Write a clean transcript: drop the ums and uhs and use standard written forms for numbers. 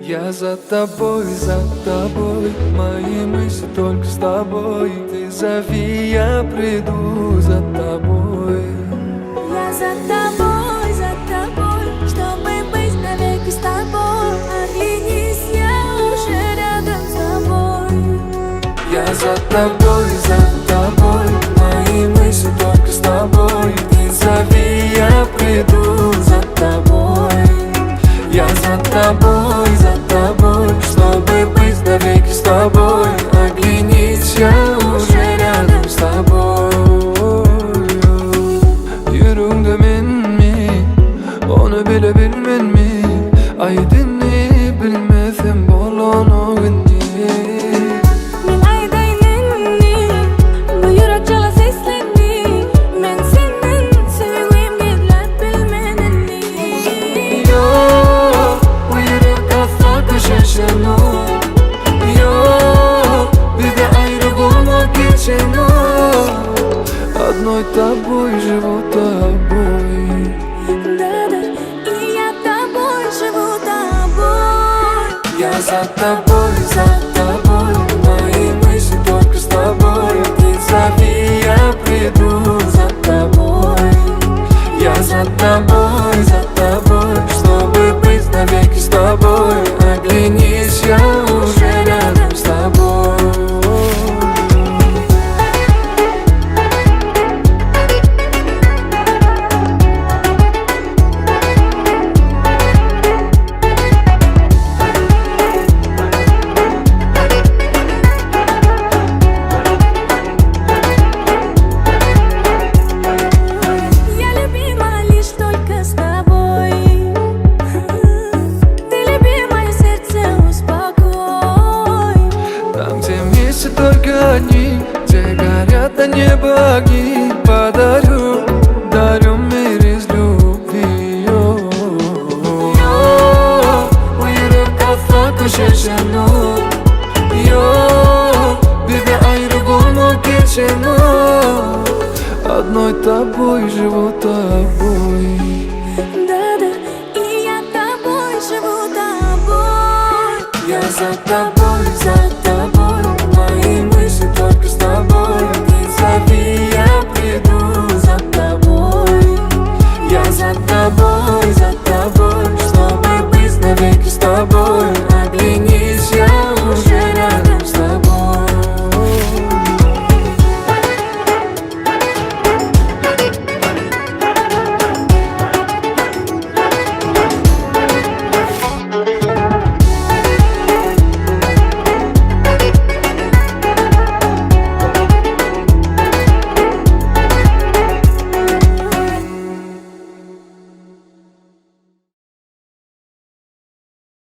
Я за тобой, мои мысли только с тобой. Ты зови, я приду за тобой. Я за тобой, чтобы быть навеки с тобой. Оглянись, я уже рядом с тобой. Я за тобой, мои мысли только с тобой. Ты зови, я приду за тобой. Я за тобой, чтобы быть навеки с тобой. Оглянись, я уже рядом с тобой. Yüreğimde mi, onu bile bilmen mi? Aydın'ı bilmezim bolonu günni. Min aydayınni, bu yürek çala seslenni. Men senin sevgim gidler bilmenenni. Yok, bu yürek asla koşaşan o. Yok, bir de ayrı bulmak için o. Одной тобой живу тобой. Да-да, и я тобой живу тобой. Я за тобой, мои мысли только с тобой. Ты зови, я приду за тобой. Я за тобой, чтобы быть навеки с тобой. Оглянись, я уже рядом с тобой. Только одни, где горят до неба огни. Дарю мир из любви. Bu yürek asla koşaşan o. Bir de ayrı bulmak için o. Одной тобой живу тобой. Да-да, и я тобой живу тобой. Я за тобой, мои мысли только с тобой. Ты зови, я приду за тобой. Я за тобой.